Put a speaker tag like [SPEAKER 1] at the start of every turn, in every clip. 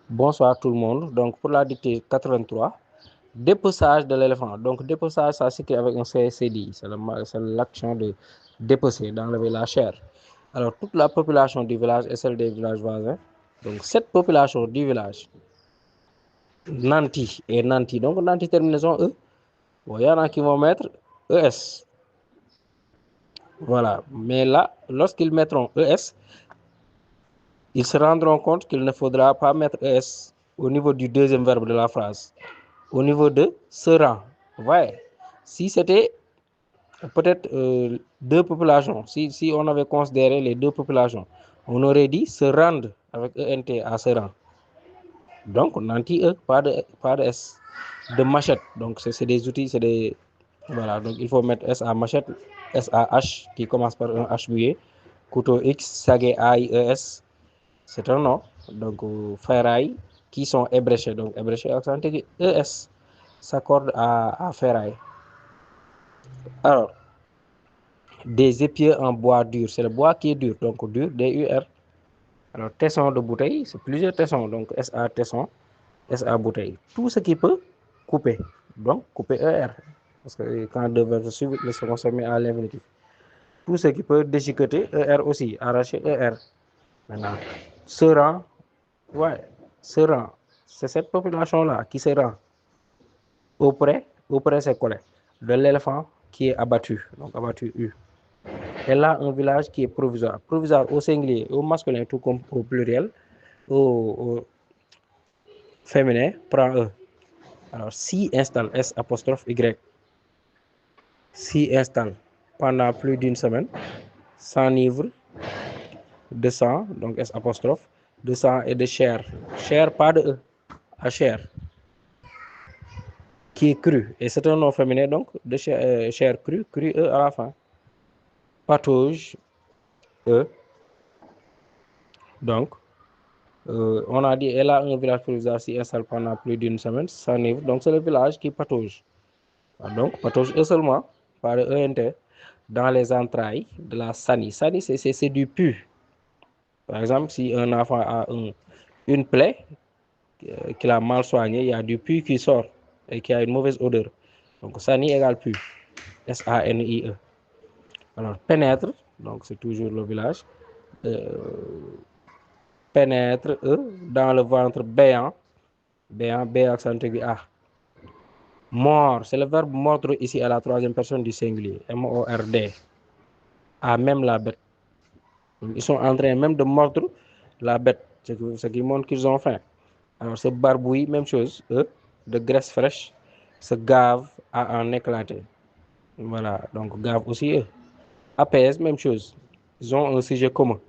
[SPEAKER 1] Bonsoir tout le monde. Donc pour la dictée 83, dépeçage de l'éléphant. Donc dépeçage, ça s'écrit avec un CCDI. C'est l'action de dépecer, d'enlever la chair. Alors toute la population du village et celle des villages voisins. Donc cette population du village, nanti et nanti. Donc nanti terminaison E. Bon, il y en a qui vont mettre ES. Voilà. Mais là, lorsqu'ils mettront ES, ils se rendront compte qu'il ne faudra pas mettre ES au niveau du deuxième verbe de la phrase. Au niveau de se rend. Ouais. Si c'était peut-être deux populations, si on avait considéré les deux populations, on aurait dit se rendre avec ENT à se rend. Donc, on anti-E, pas de S. De machette. Donc, c'est des outils, c'est des. Voilà, donc il faut mettre S à machette, S à H qui commence par un H muet, couteau X, sagé AIES, c'est un nom. Donc, ferraille qui sont ébréchés. Donc, ébréché accentué ES s'accorde à ferraille. Alors, des épieux en bois dur, c'est le bois qui est dur, donc dur, D-U-R. Alors, tesson de bouteille, c'est plusieurs tessons, donc S-A tesson, S-A bouteille. Tout ce qui peut couper, donc couper ER. Parce que quand deux verbes se suivent, le second se met à l'infinitif. Tout ce qui peut déchiqueter, ER aussi, arracher ER. Maintenant, se rend, ouais, se rend. C'est cette population-là qui se rend auprès c'est collé, de l'éléphant qui est abattu, donc abattu U. Et là, un village qui est provisoire. Provisoire au singulier, au masculin, tout comme au pluriel, au féminin, prend E. Alors, s'y installe, S apostrophe Y, s'y installe pendant plus d'une semaine, s'enivre de sang, donc S apostrophe, de sang et de chair. Chair, pas de E, à chair, qui est cru. Et c'est un nom féminin, donc, de chair crue, cru E à la fin. Patauge, E. Donc, on a dit, elle a un village provisoire s'y installe pendant plus d'une semaine, s'enivre. Donc, c'est le village qui patauge. Donc, patauge E seulement, par ENT, dans les entrailles de la sani. Sani, c'est du pu. Par exemple, si un enfant a une plaie qu'il a mal soignée, il y a du pu qui sort et qui a une mauvaise odeur. Donc, sani égale pu. S-A-N-I-E. Alors, pénètre, donc c'est toujours le village. Pénètre dans le ventre béant, béant, B accent aigu A. Mort, c'est le verbe mordre ici à la troisième personne du singulier, M-O-R-D. À même la bête. Ils sont en train même de mordre la bête, ce qui montre qu'ils ont faim. Alors, ce barbouille, même chose, de graisse fraîche, se gave à en éclater. Voilà, donc gave aussi, apaise, même chose. Ils ont un sujet commun.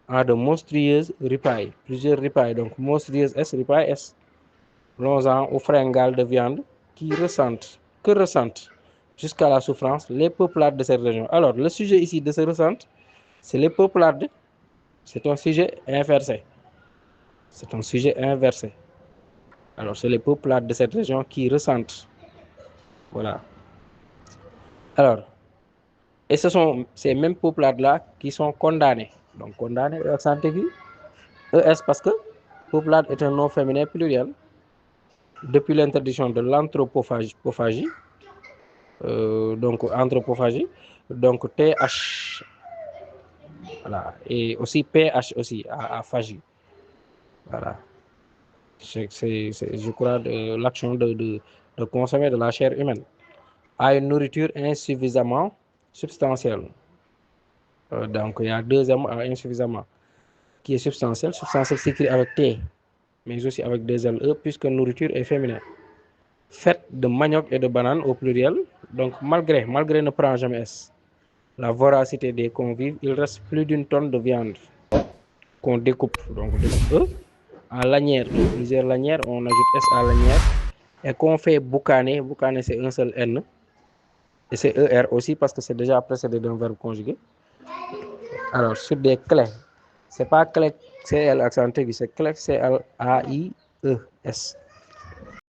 [SPEAKER 1] En de monstrueuses ripailles, plusieurs ripailles, donc monstrueuse S, ripaille S. Plongeant au fringales de viande qui ressentent jusqu'à la souffrance les peuplades de cette région. Alors, le sujet ici de ce ressentent, c'est les peuplades, c'est un sujet inversé. C'est un sujet inversé. Alors, c'est les peuplades de cette région qui ressentent. Voilà. Alors, et ce sont ces mêmes peuplades-là qui sont condamnées. Donc, condamnées, accent aigu, ES, parce que peuplade est un nom féminin pluriel. Depuis l'interdiction de l'anthropophagie, donc anthropophagie, donc TH, voilà, et aussi PH aussi, à phagie. Voilà. C'est, je crois, l'action de consommer de la chair humaine à une nourriture insuffisamment substantielle. Donc, il y a deux M à insuffisamment, qui est substantiel. Substantiel s'écrit avec T, mais aussi avec deux LE, puisque nourriture est féminin. Faite de manioc et de banane au pluriel. Donc, malgré ne prend jamais S. La voracité des convives, il reste plus d'une tonne de viande qu'on découpe. Donc, on découpe à lanière, plusieurs lanières, on ajoute S à lanière et qu'on fait boucaner. Boucaner, c'est un seul N. Et c'est ER aussi parce que c'est déjà précédé d'un verbe conjugué. Alors, sur des clés, c'est pas clé CL accent aigu, c'est clé CL-A-I-E-S.